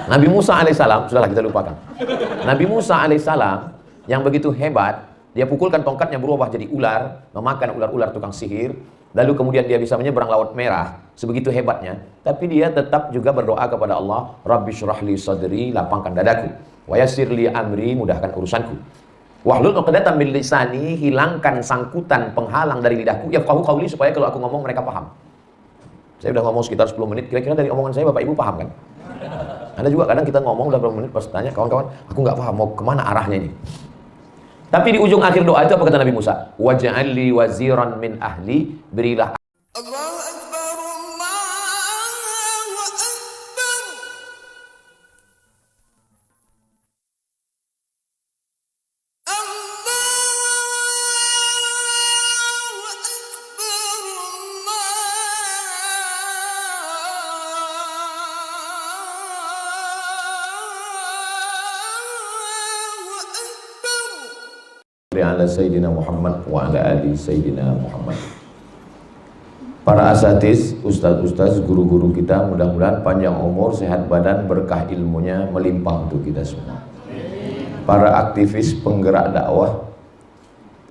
Nabi Musa alaihissalam, sudahlah kita lupakan. Nabi Musa alaihissalam yang begitu hebat, dia pukulkan tongkatnya berubah jadi ular, memakan ular-ular tukang sihir, lalu kemudian dia bisa menyeberang Laut Merah, sebegitu hebatnya. Tapi dia tetap juga berdoa kepada Allah, Rabbi syrahli sadri, lapangkan dadaku, wa yassir li amri, mudahkan urusanku. Wahlul 'uqdatam min lisani, hilangkan sangkutan penghalang dari lidahku, yafqahu qauli, supaya kalau aku ngomong mereka paham. Saya udah ngomong sekitar 10 menit, kira-kira dari omongan saya Bapak Ibu paham kan? Anda juga kadang kita ngomong udah berapa menit pas tanya kawan-kawan, aku nggak paham mau kemana arahnya ini. Tapi di ujung akhir doa itu apa kata Nabi Musa? Waj'al li waziran min ahli, berilah Allahu Akbar, Allahu Akbar. Allahu Akbar, Allahu Akbar. ala Sayyidina Muhammad wa ala ali Sayyidina Muhammad. Para asatiz, ustaz-ustaz, guru-guru kita, mudah-mudahan panjang umur, sehat badan, berkah ilmunya melimpah untuk kita semua. Para aktivis penggerak dakwah,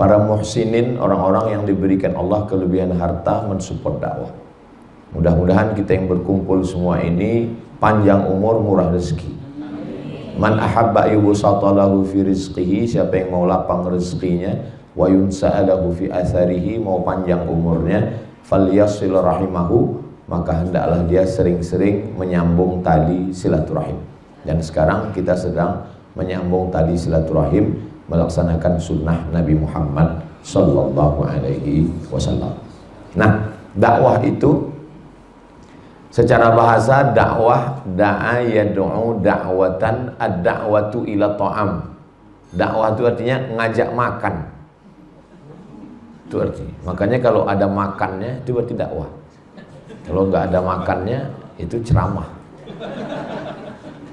para muhsinin, orang-orang yang diberikan Allah kelebihan harta mensupport dakwah. Mudah-mudahan kita yang berkumpul semua ini panjang umur, murah rezeki. Man ahabba yubsatalahu fi rizqihi, siapa yang mau lapang rezekinya, wa yunsa'alahu fi atharihi, mau panjang umurnya, falyasil rahimahu, maka hendaklah dia sering-sering menyambung tali silaturahim. Dan sekarang kita sedang menyambung tali silaturahim, melaksanakan sunnah Nabi Muhammad sallallahu alaihi wasallam. Nah, dakwah itu secara bahasa dakwah, da'a yad'u da'watan, ad-da'watu ila ta'am. Dakwah itu artinya ngajak makan. Itu artinya. Makanya kalau ada makannya itu berarti dakwah. Kalau nggak ada makannya itu ceramah.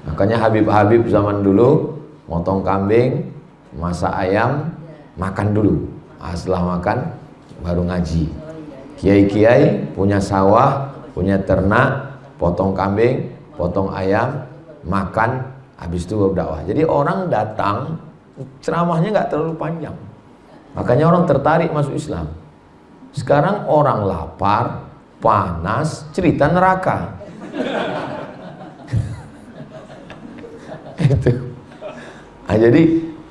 Makanya Habib-habib zaman dulu motong kambing, masak ayam, makan dulu. Setelah makan baru ngaji. Kiai-kiai punya sawah, punya ternak, potong kambing, potong ayam, makan, habis itu berdakwah. Jadi orang datang, ceramahnya nggak terlalu panjang. Makanya orang tertarik masuk Islam. Sekarang orang lapar, panas, cerita neraka. Itu. Nah, jadi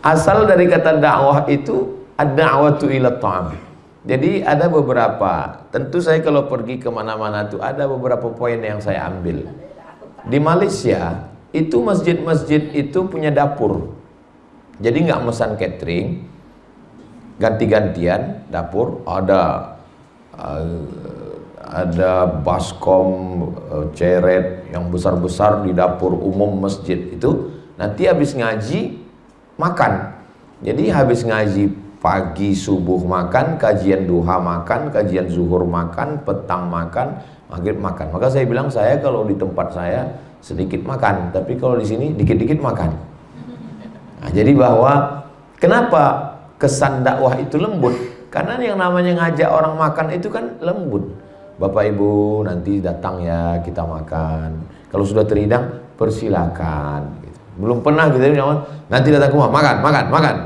asal dari kata dakwah itu ad-da'watu ila ta'am. Jadi ada beberapa, tentu saya kalau pergi kemana-mana tuh ada beberapa poin yang saya ambil. Di Malaysia itu masjid-masjid itu punya dapur. Jadi nggak mesan catering, ganti-gantian dapur. Ada baskom, ceret yang besar-besar di dapur umum masjid itu. Nanti habis ngaji makan. Jadi habis ngaji pagi subuh makan, kajian duha makan, kajian zuhur makan, petang makan, maghrib makan. Maka saya bilang, saya kalau di tempat saya sedikit makan, tapi kalau di sini dikit-dikit makan. Nah, jadi bahwa kenapa kesan dakwah itu lembut? Karena yang namanya ngajak orang makan itu kan lembut. Bapak Ibu nanti datang ya, kita makan. Kalau sudah terhidang, persilakan. Gitu. Belum pernah gitu, nanti datang ke rumah, makan, makan, makan.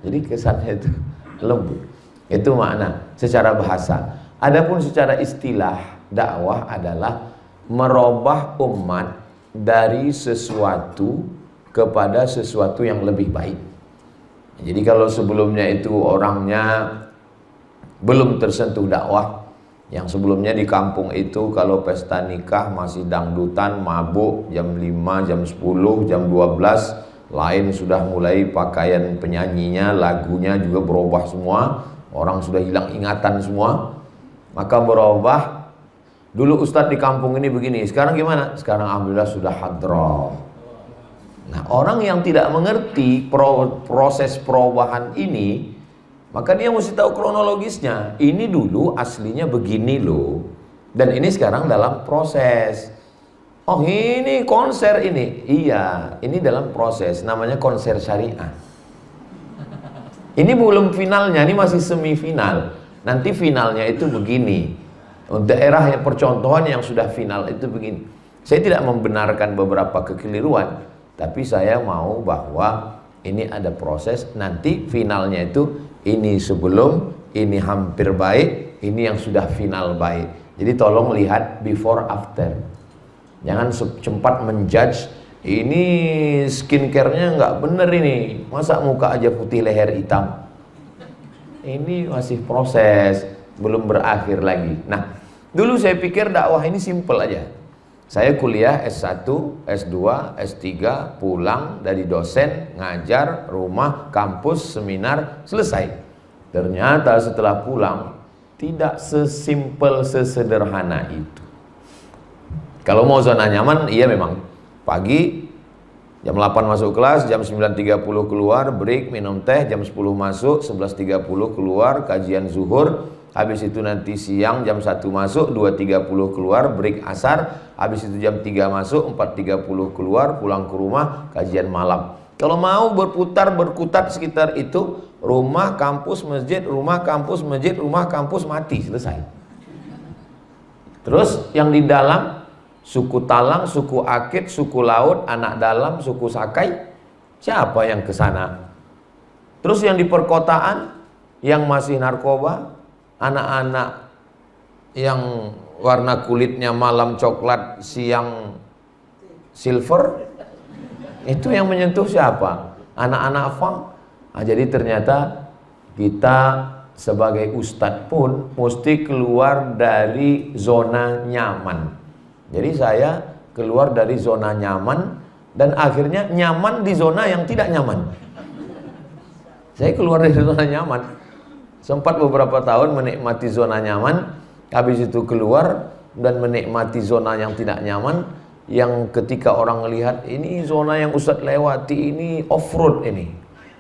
Jadi kesannya itu lembut. Itu makna secara bahasa. Adapun secara istilah, dakwah adalah merubah umat dari sesuatu kepada sesuatu yang lebih baik. Jadi kalau sebelumnya itu orangnya belum tersentuh dakwah, yang sebelumnya di kampung itu kalau pesta nikah masih dangdutan, mabuk, jam 5, jam 10, jam 12, lain sudah mulai pakaian penyanyinya, lagunya juga berubah semua, orang sudah hilang ingatan semua. Maka berubah. Dulu ustadz di kampung ini begini, sekarang gimana? Sekarang alhamdulillah sudah hadrah. Nah, orang yang tidak mengerti proses perubahan ini, maka dia mesti tahu kronologisnya. Ini dulu aslinya begini loh, dan ini sekarang dalam proses. Oh, ini konser ini. Iya, ini dalam proses, namanya konser syariah. Ini belum finalnya, ini masih semifinal. Nanti finalnya itu begini. Daerah yang percontohan yang sudah final itu begini. Saya tidak membenarkan beberapa kekeliruan, tapi saya mau bahwa ini ada proses, nanti finalnya itu ini sebelum, ini hampir baik, ini yang sudah final baik. Jadi tolong lihat before after. Jangan cepat menjudge, ini skincare-nya nggak bener ini, masa muka aja putih leher hitam. Ini masih proses, belum berakhir lagi. Nah, dulu saya pikir dakwah ini simple aja. Saya kuliah S1, S2, S3, pulang dari dosen, ngajar, rumah, kampus, seminar, selesai. Ternyata setelah pulang, tidak sesimpel, sesederhana itu. Kalau mau zona nyaman, iya memang. Pagi, jam 8 masuk kelas, jam 9.30 keluar, break, minum teh, jam 10 masuk, 11.30 keluar, kajian zuhur. Habis itu nanti siang jam 1 masuk, 2.30 keluar, break asar. Habis itu jam 3 masuk, 4.30 keluar, pulang ke rumah, kajian malam. Kalau mau berkutat sekitar itu, rumah, kampus, masjid, rumah, kampus, masjid, rumah, kampus, mati, selesai. Terus yang di dalam, suku Talang, suku Akit, suku Laut, anak dalam, suku Sakai, siapa yang ke sana? Terus yang di perkotaan, yang masih narkoba, anak-anak yang warna kulitnya malam coklat, siang silver, itu yang menyentuh siapa? Anak-anak funk. Nah, jadi ternyata kita sebagai ustadz pun mesti keluar dari zona nyaman. Jadi saya keluar dari zona nyaman dan akhirnya nyaman di zona yang tidak nyaman. Saya keluar dari zona nyaman. Sempat beberapa tahun menikmati zona nyaman, habis itu keluar dan menikmati zona yang tidak nyaman, yang ketika orang melihat ini zona yang Ustadz lewati ini off-road ini,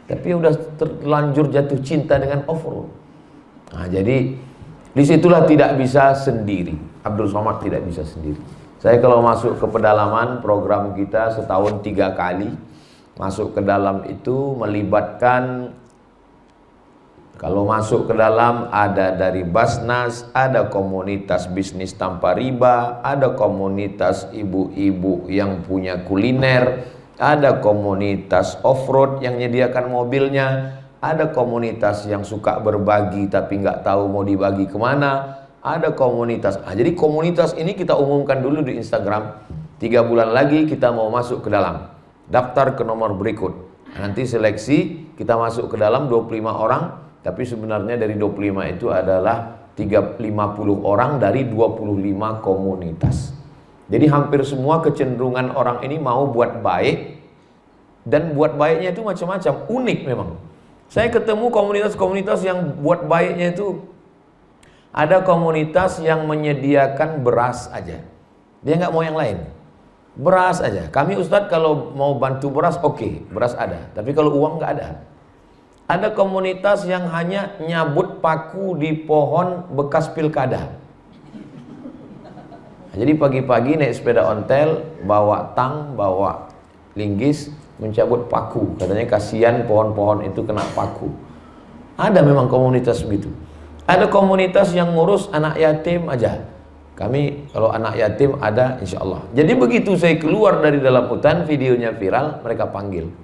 tapi udah terlanjur jatuh cinta dengan off-road. Nah, jadi disitulah tidak bisa sendiri. Abdul Somad tidak bisa sendiri. Saya kalau masuk ke pedalaman, program kita setahun 3 kali masuk ke dalam itu melibatkan. Kalau masuk ke dalam ada dari Basnas, ada komunitas bisnis tanpa riba, ada komunitas ibu-ibu yang punya kuliner, ada komunitas off-road yang menyediakan mobilnya, ada komunitas yang suka berbagi tapi nggak tahu mau dibagi kemana, ada komunitas. Nah, jadi komunitas ini kita umumkan dulu di Instagram. 3 bulan lagi kita mau masuk ke dalam. Daftar ke nomor berikut. Nanti seleksi, kita masuk ke dalam 25 orang. Tapi sebenarnya dari 25 itu adalah 50 orang dari 25 komunitas. Jadi hampir semua kecenderungan orang ini mau buat baik. Dan buat baiknya itu macam-macam, unik memang. Saya ketemu komunitas-komunitas yang buat baiknya itu, ada komunitas yang menyediakan beras aja. Dia nggak mau yang lain. Beras aja. Kami Ustadz kalau mau bantu beras, oke, beras ada. Tapi kalau uang nggak ada. Ada komunitas yang hanya nyabut paku di pohon bekas pilkada. Nah, jadi pagi-pagi naik sepeda ontel, bawa tang, bawa linggis, mencabut paku. Katanya kasihan pohon-pohon itu kena paku. Ada memang komunitas begitu. Ada komunitas yang ngurus anak yatim aja. Kami kalau anak yatim ada insya Allah. Jadi begitu saya keluar dari dalam hutan, videonya viral, mereka panggil.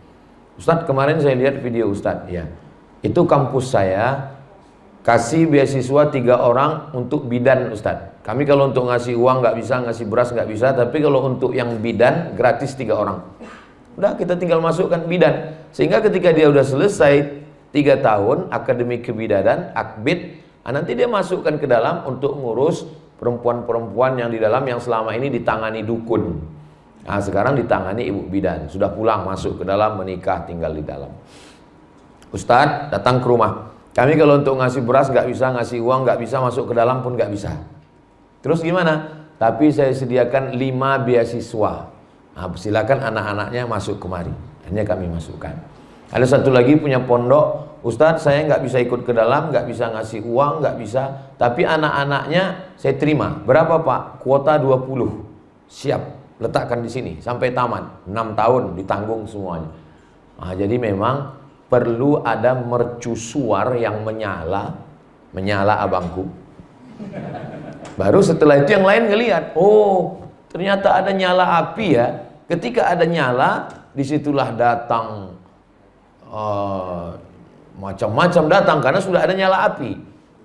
Ustadz, kemarin saya lihat video Ustadz, ya. Itu kampus saya kasih beasiswa 3 orang untuk bidan Ustadz. Kami kalau untuk ngasih uang nggak bisa, ngasih beras nggak bisa, tapi kalau untuk yang bidan gratis 3 orang. Udah kita tinggal masukkan bidan. Sehingga ketika dia udah selesai 3 tahun akademi kebidanan, akbid, nanti dia masukkan ke dalam untuk ngurus perempuan-perempuan yang di dalam yang selama ini ditangani dukun. Nah, sekarang ditangani ibu bidan, sudah pulang masuk ke dalam, menikah, tinggal di dalam. Ustadz datang ke rumah, kami kalau untuk ngasih beras nggak bisa, ngasih uang nggak bisa, masuk ke dalam pun nggak bisa. Terus gimana? Tapi saya sediakan 5 beasiswa. Nah, silakan anak-anaknya masuk kemari. Hanya kami masukkan. Ada satu lagi punya pondok, Ustadz saya nggak bisa ikut ke dalam, nggak bisa ngasih uang, nggak bisa, tapi anak-anaknya saya terima. Berapa Pak? Kuota 20. Siap. Letakkan di sini sampai tamat 6 tahun ditanggung semuanya. Nah, jadi memang perlu ada mercusuar yang menyala abangku. Baru setelah itu yang lain ngelihat, oh Ternyata ada nyala api ya. Ketika ada nyala, disitulah datang macam-macam datang karena sudah ada nyala api.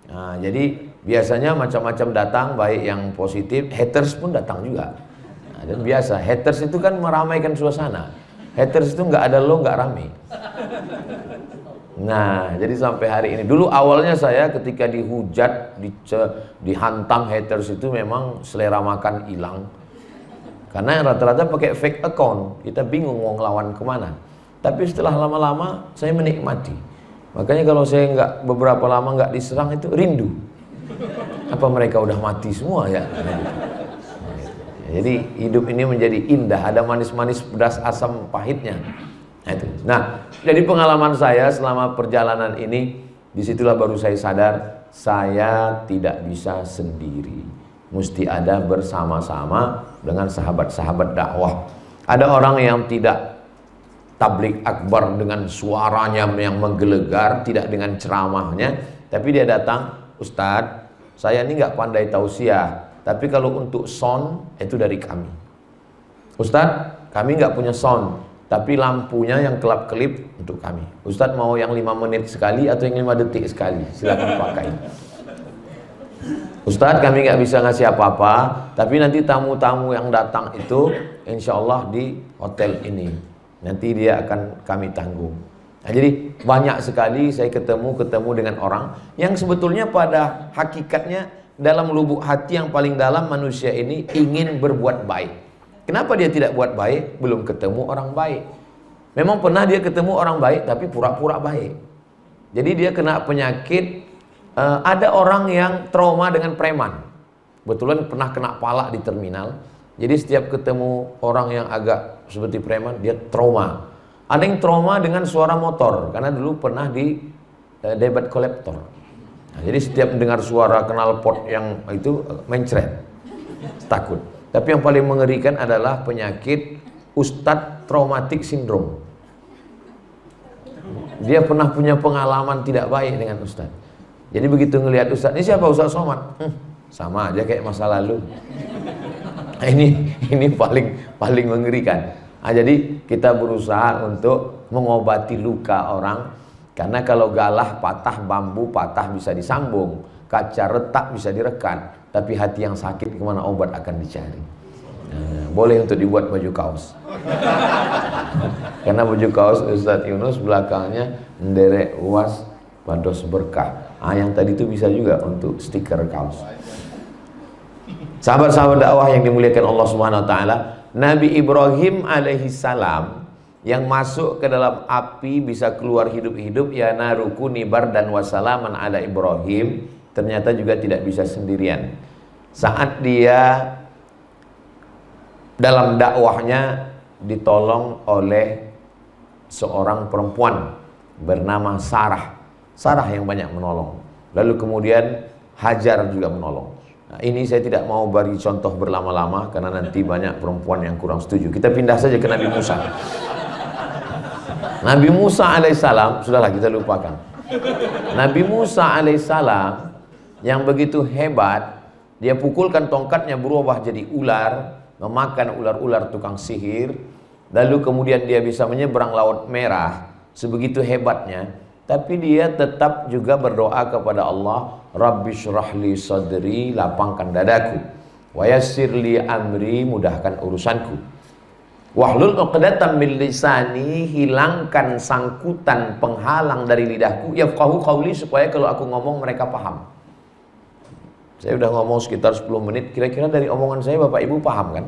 Nah, jadi biasanya macam-macam datang, baik yang positif, haters pun datang juga. Nah, dan biasa, haters itu kan meramaikan suasana. Haters itu nggak ada lo nggak rame. Nah, jadi sampai hari ini. Dulu awalnya saya ketika dihujat, dihantam haters itu memang selera makan hilang. Karena rata-rata pakai fake account, kita bingung mau ngelawan kemana. Tapi setelah lama-lama saya menikmati. Makanya kalau saya beberapa lama nggak diserang itu rindu. Apa mereka udah mati semua ya? Jadi hidup ini menjadi indah, ada manis-manis pedas asam pahitnya. Nah, dari pengalaman saya selama perjalanan ini, disitulah baru saya sadar saya tidak bisa sendiri. Mesti ada bersama-sama dengan sahabat-sahabat dakwah. Ada orang yang tidak tablik akbar dengan suaranya yang menggelegar, tidak dengan ceramahnya, tapi dia datang, Ustadz, saya ini nggak pandai tausiah, tapi kalau untuk sound itu dari kami. Ustadz, kami nggak punya sound, tapi lampunya yang kelap-kelip untuk kami. Ustadz mau yang 5 menit sekali atau yang 5 detik sekali, silakan pakai. Ustadz, kami nggak bisa ngasih apa-apa, tapi nanti tamu-tamu yang datang itu insya Allah di hotel ini, nanti dia akan kami tanggung. Nah, jadi banyak sekali saya ketemu dengan orang yang sebetulnya pada hakikatnya dalam lubuk hati yang paling dalam manusia ini ingin berbuat baik. Kenapa dia tidak buat baik? Belum ketemu orang baik. Memang pernah dia ketemu orang baik tapi pura-pura baik. Jadi dia kena penyakit. Ada orang yang trauma dengan preman. Kebetulan pernah kena palak di terminal. Jadi setiap ketemu orang yang agak seperti preman, dia trauma. Ada yang trauma dengan suara motor, karena dulu pernah di debat kolektor. Nah, jadi setiap mendengar suara knalpot yang itu mencret, takut. Tapi yang paling mengerikan adalah penyakit Ustadz Traumatic Syndrome. Dia pernah punya pengalaman tidak baik dengan Ustadz. Jadi begitu ngelihat Ustadz, ini siapa Ustadz Somad? Sama aja kayak masa lalu. Ini paling mengerikan. Nah, jadi kita berusaha untuk mengobati luka orang, karena kalau galah patah, bambu patah bisa disambung, kaca retak bisa direkat, tapi hati yang sakit kemana obat akan dicari. Nah, boleh untuk dibuat baju kaos. Karena baju kaos Ustadz Yunus belakangnya nderek uas pados berkah. Yang tadi itu bisa juga untuk stiker kaos. Sahabat-sahabat dakwah yang dimuliakan Allah Subhanahu wa taala, Nabi Ibrahim alaihi salam yang masuk ke dalam api bisa keluar hidup-hidup, ya narukuni bardan wa salaman ala Ibrahim, ternyata juga tidak bisa sendirian. Saat dia dalam dakwahnya ditolong oleh seorang perempuan bernama Sarah. Sarah yang banyak menolong. Lalu kemudian Hajar juga menolong. Nah, ini saya tidak mau bagi contoh berlama-lama karena nanti banyak perempuan yang kurang setuju. Kita pindah saja ke Nabi Musa. Nabi Musa alaihissalam, sudahlah kita lupakan. Nabi Musa alaihissalam yang begitu hebat, dia pukulkan tongkatnya berubah jadi ular, memakan ular-ular tukang sihir. Lalu kemudian dia bisa menyeberang Laut Merah. Sebegitu hebatnya. Tapi dia tetap juga berdoa kepada Allah, Rabbi syrahli sadri, lapangkan dadaku, wa yassirli amri, mudahkan urusanku, wahlul 'uqdatam min lisani, hilangkan sangkutan penghalang dari lidahku, yafqahu qauli, supaya kalau aku ngomong mereka paham. Saya udah ngomong sekitar 10 menit, kira-kira dari omongan saya Bapak Ibu paham kan?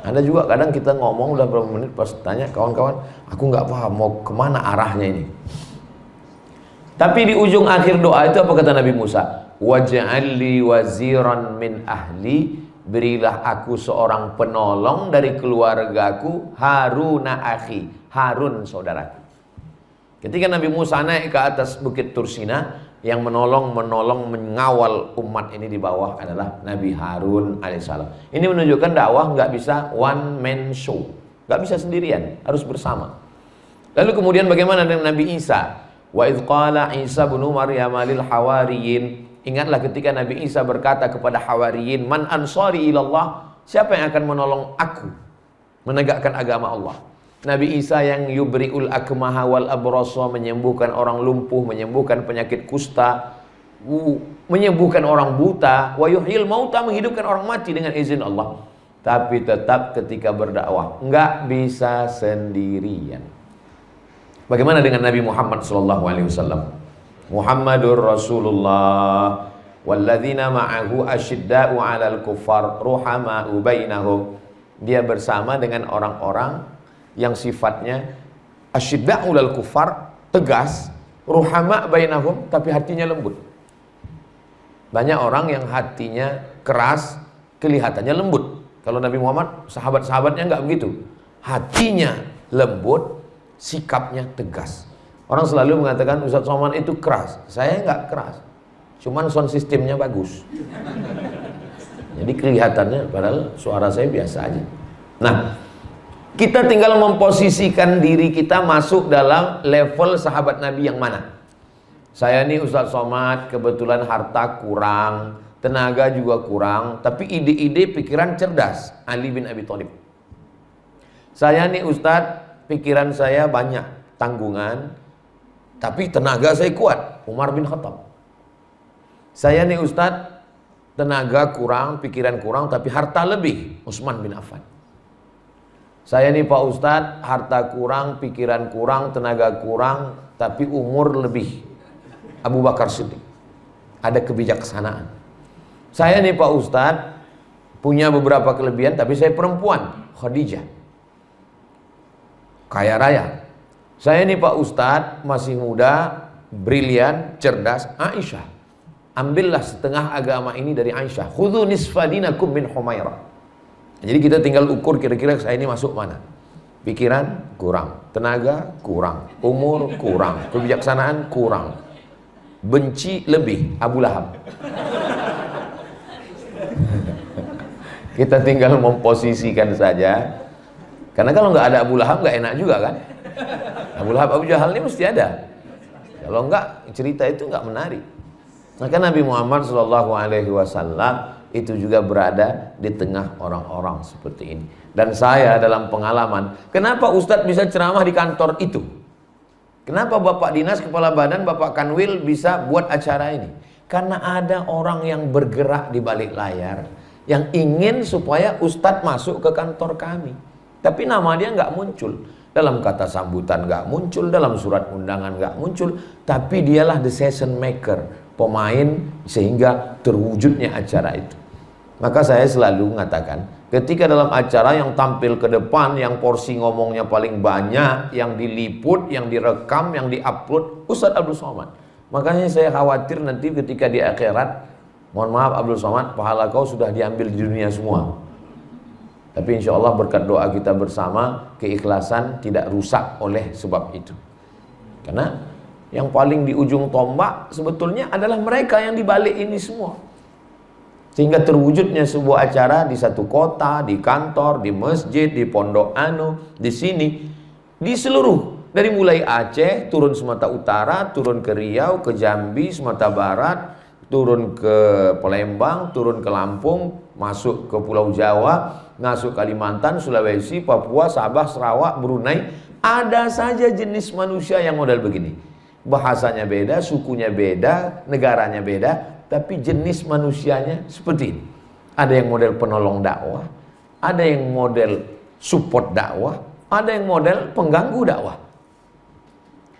Ada juga kadang kita ngomong udah berapa menit pas tanya kawan-kawan, aku nggak paham mau kemana arahnya ini. Tapi di ujung akhir doa itu apa kata Nabi Musa? Waj'alli waziran min ahli, berilah aku seorang penolong dari keluargaku, Haruna akhi, Harun saudaraku. Ketika Nabi Musa naik ke atas bukit Tursina, yang menolong mengawal umat ini di bawah adalah Nabi Harun alaihissalam. Ini menunjukkan dakwah nggak bisa one man show, nggak bisa sendirian, harus bersama. Lalu kemudian bagaimana dengan Nabi Isa? Wa idz qala Isa bin Maryam lil hawariyin, ingatlah ketika Nabi Isa berkata kepada hawariyin, man ansari ilallah, Siapa yang akan menolong aku menegakkan agama Allah? Nabi Isa yang yubri'ul akmaha wal abrasa, menyembuhkan orang lumpuh, menyembuhkan penyakit kusta, menyembuhkan orang buta, wa yuhyil mauta, menghidupkan orang mati dengan izin Allah. Tapi tetap ketika berdakwah enggak bisa sendirian. Bagaimana dengan Nabi Muhammad SAW? Muhammadur Rasulullah walladzina ma'ahu asyidda'u 'alal kuffar ruhama'u bainahum. Dia bersama dengan orang-orang yang sifatnya asyidda'u 'alal kuffar, tegas, ruhama' bainahum, tapi hatinya lembut. Banyak orang yang hatinya keras, kelihatannya lembut. Kalau Nabi Muhammad, sahabat-sahabatnya enggak begitu. Hatinya lembut, sikapnya tegas. Orang selalu mengatakan Ustaz Somad itu keras. Saya enggak keras, cuman sound systemnya bagus. Jadi kelihatannya, padahal suara saya biasa aja. Nah, kita tinggal memposisikan diri kita masuk dalam level sahabat Nabi yang mana. Saya nih Ustaz Somad, kebetulan harta kurang, tenaga juga kurang, tapi ide-ide pikiran cerdas, Ali bin Abi Thalib. Saya nih Ustaz, pikiran saya banyak, tanggungan, tapi tenaga saya kuat, Umar bin Khattab. Saya nih Ustaz, tenaga kurang, pikiran kurang, tapi harta lebih, Utsman bin Affan. Saya nih Pak Ustaz, harta kurang, pikiran kurang, tenaga kurang, tapi umur lebih, Abu Bakar Siddiq. Ada kebijaksanaan. Saya nih Pak Ustaz, punya beberapa kelebihan, tapi saya perempuan, Khadijah. Kaya raya. Saya nih Pak Ustadz, masih muda, brilian, cerdas, Aisyah. Ambillah setengah agama ini dari Aisyah. Khudhu nisfa dinakum min Humairah. Jadi kita tinggal ukur kira-kira saya ini masuk mana. Pikiran kurang, tenaga kurang, umur kurang, kebijaksanaan kurang, benci lebih, Abu Lahab. Kita tinggal memposisikan saja. Karena kalau nggak ada Abu Lahab nggak enak juga kan. Abu Lahab, Abu Jahal ini mesti ada. Kalau enggak, cerita itu enggak menarik. Maka Nabi Muhammad SAW itu juga berada di tengah orang-orang seperti ini. Dan saya dalam pengalaman, kenapa Ustadz bisa ceramah di kantor itu? Kenapa Bapak Dinas, Kepala Badan, Bapak Kanwil bisa buat acara ini? Karena ada orang yang bergerak di balik layar, yang ingin supaya Ustadz masuk ke kantor kami. Tapi nama dia enggak muncul. Dalam kata sambutan nggak muncul, dalam surat undangan nggak muncul, tapi dialah the decision maker, pemain sehingga terwujudnya acara itu. Maka saya selalu mengatakan, ketika dalam acara yang tampil ke depan, yang porsi ngomongnya paling banyak, yang diliput, yang direkam, yang diupload, Ustadz Abdul Somad. Makanya saya khawatir nanti ketika di akhirat, mohon maaf Abdul Somad, pahala kau sudah diambil di dunia semua. Tapi insya Allah berkat doa kita bersama, keikhlasan tidak rusak oleh sebab itu. Karena yang paling di ujung tombak sebetulnya adalah mereka yang dibalik ini semua. Sehingga terwujudnya sebuah acara di satu kota, di kantor, di masjid, di pondok anu, di sini, di seluruh. Dari mulai Aceh, turun Sumatera Utara, turun ke Riau, ke Jambi, Sumatera Barat, turun ke Palembang, turun ke Lampung, masuk ke Pulau Jawa, masuk Kalimantan, Sulawesi, Papua, Sabah, Sarawak, Brunei. Ada saja jenis manusia yang model begini. Bahasanya beda, sukunya beda, negaranya beda, tapi jenis manusianya seperti ini. Ada yang model penolong dakwah, ada yang model support dakwah, ada yang model pengganggu dakwah.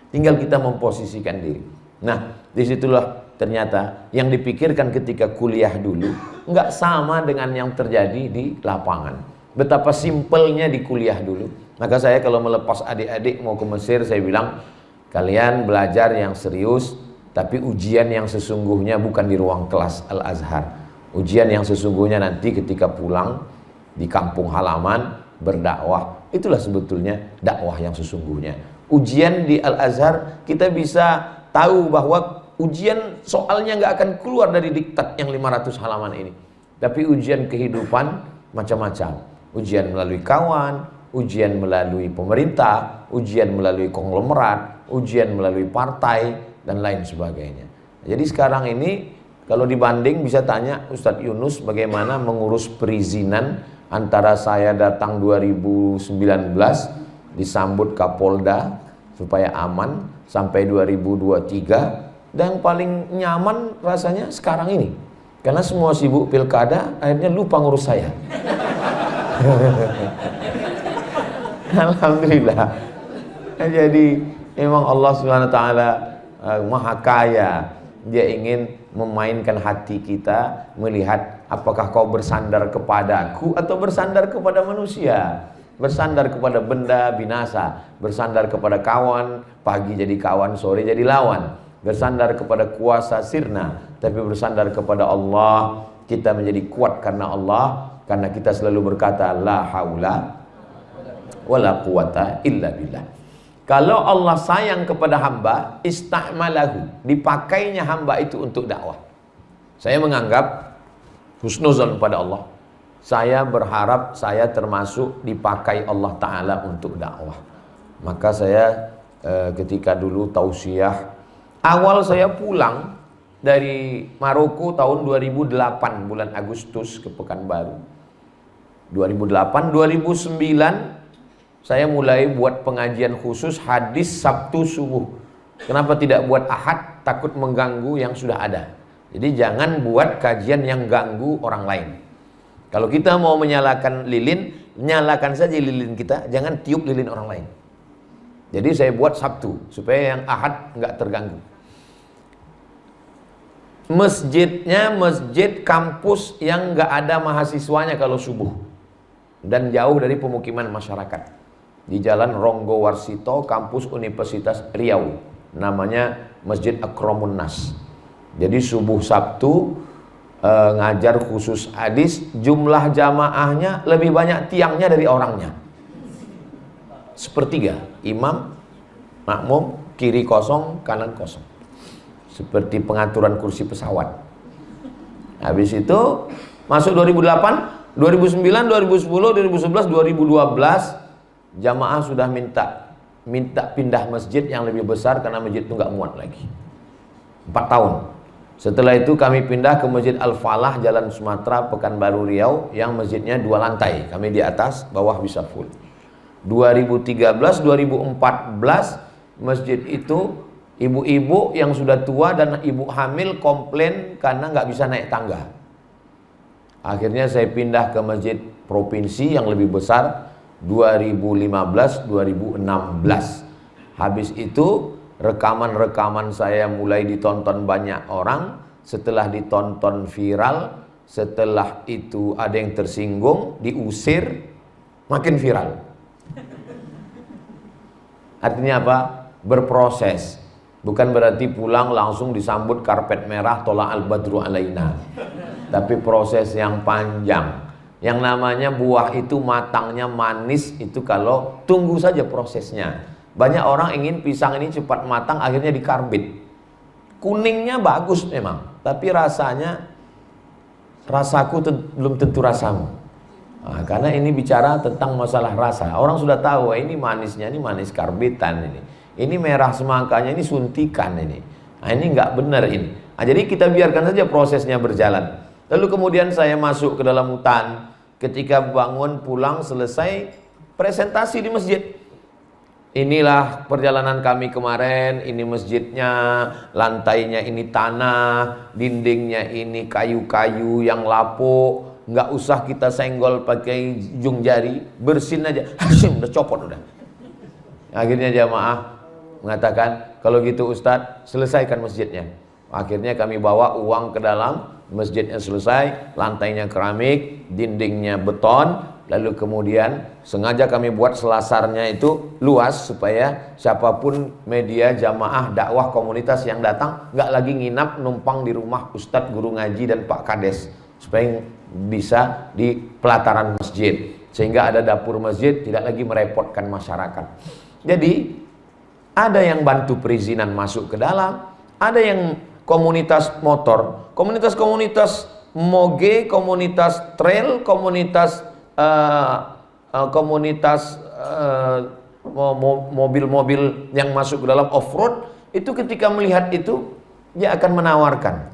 Tinggal kita memposisikan diri. Nah, disitulah ternyata yang dipikirkan ketika kuliah dulu nggak sama dengan yang terjadi di lapangan. Betapa simpelnya di kuliah dulu. Maka saya kalau melepas adik-adik mau ke Mesir, saya bilang kalian belajar yang serius, tapi ujian yang sesungguhnya bukan di ruang kelas Al-Azhar. Ujian yang sesungguhnya nanti ketika pulang di kampung halaman berdakwah. Itulah sebetulnya dakwah yang sesungguhnya. Ujian di Al-Azhar kita bisa tahu bahwa ujian soalnya nggak akan keluar dari diktat yang 500 halaman ini. Tapi ujian kehidupan macam-macam. Ujian melalui kawan, ujian melalui pemerintah, ujian melalui konglomerat, ujian melalui partai, dan lain sebagainya. Jadi sekarang ini kalau dibanding bisa tanya Ustadz Yunus bagaimana mengurus perizinan antara saya datang 2019 disambut Kapolda supaya aman sampai 2023, dan paling nyaman rasanya sekarang ini karena semua sibuk pilkada, akhirnya lupa ngurus saya. Alhamdulillah. Jadi memang Allah Subhanahu wa taala Maha Kaya. Dia ingin memainkan hati kita, melihat apakah kau bersandar kepadaku atau bersandar kepada manusia. Bersandar kepada benda binasa, bersandar kepada kawan, pagi jadi kawan, sore jadi lawan. Bersandar kepada kuasa sirna, tapi bersandar kepada Allah, kita menjadi kuat karena Allah, karena kita selalu berkata la haula wala quwata illa billah. Kalau Allah sayang kepada hamba, ista'malahu, dipakainya hamba itu untuk dakwah. Saya menganggap husnuzon pada Allah. Saya berharap saya termasuk dipakai Allah Ta'ala untuk dakwah. Maka saya ketika dulu tausiah, awal saya pulang dari Maroko tahun 2008 bulan Agustus ke Pekanbaru. 2008, 2009 saya mulai buat pengajian khusus hadis Sabtu subuh. Kenapa tidak buat Ahad? Takut mengganggu yang sudah ada. Jadi jangan buat kajian yang ganggu orang lain. Kalau kita mau menyalakan lilin, nyalakan saja lilin kita, jangan tiup lilin orang lain. Jadi saya buat Sabtu supaya yang Ahad nggak terganggu. Masjidnya masjid kampus yang nggak ada mahasiswanya kalau subuh, dan jauh dari pemukiman masyarakat, di Jalan Ronggo Warsito, kampus Universitas Riau, namanya Masjid Akramun Nas. Jadi subuh Sabtu ngajar khusus hadis, jumlah jamaahnya lebih banyak tiangnya dari orangnya. Sepertiga, imam, makmum, kiri kosong, kanan kosong. Seperti pengaturan kursi pesawat. Habis itu masuk 2008, 2009, 2010, 2011, 2012 jamaah sudah minta pindah masjid yang lebih besar karena masjid itu nggak muat lagi. 4 tahun. Setelah itu kami pindah ke Masjid Al-Falah, Jalan Sumatera, Pekanbaru Riau, yang masjidnya 2 lantai. Kami di atas, bawah bisa full. 2013, 2014 masjid itu ibu-ibu yang sudah tua dan ibu hamil komplain karena nggak bisa naik tangga. Akhirnya saya pindah ke masjid provinsi yang lebih besar 2015, 2016. Habis itu rekaman-rekaman saya mulai ditonton banyak orang. Setelah ditonton viral, setelah itu ada yang tersinggung, diusir, makin viral. Artinya apa? Berproses. Bukan berarti pulang langsung disambut karpet merah, tola al-badru alaina. Tapi proses yang panjang. Yang namanya buah itu matangnya manis itu kalau tunggu saja prosesnya. Banyak orang ingin pisang ini cepat matang, akhirnya dikarbit. Kuningnya bagus memang, tapi rasanya, rasaku belum tentu rasamu. Nah, karena ini bicara tentang masalah rasa. Orang sudah tahu, ini manisnya, ini manis karbitan ini. Ini merah semangkanya, ini suntikan ini. Nah, ini nggak benar ini. Nah, jadi kita biarkan saja prosesnya berjalan. Lalu kemudian saya masuk ke dalam hutan. Ketika bangun pulang selesai presentasi di masjid. Inilah perjalanan kami kemarin, ini masjidnya, lantainya ini tanah, dindingnya ini kayu-kayu yang lapuk, nggak usah kita senggol pakai ujung jari, bersin aja, udah copot udah. Akhirnya jamaah mengatakan, kalau gitu Ustadz, selesaikan masjidnya. Akhirnya kami bawa uang ke dalam, masjidnya selesai, lantainya keramik, dindingnya beton. Lalu kemudian sengaja kami buat selasarnya itu luas supaya siapapun media, jamaah, dakwah, komunitas yang datang nggak lagi nginap numpang di rumah Ustadz, guru ngaji dan Pak Kades, supaya bisa di pelataran masjid, sehingga ada dapur masjid, tidak lagi merepotkan masyarakat. Jadi ada yang bantu perizinan masuk ke dalam, ada yang komunitas motor, komunitas moge, komunitas trail, komunitas mobil-mobil yang masuk ke dalam off-road. Itu ketika melihat itu, dia akan menawarkan,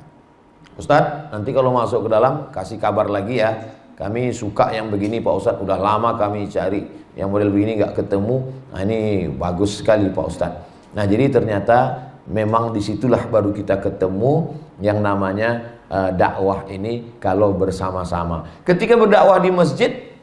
Ustadz, nanti kalau masuk ke dalam kasih kabar lagi ya, kami suka yang begini Pak Ustadz, udah lama kami cari yang model begini nggak ketemu. Nah ini bagus sekali Pak Ustadz. Nah jadi ternyata memang disitulah baru kita ketemu yang namanya dakwah ini kalau bersama-sama. Ketika berdakwah di masjid,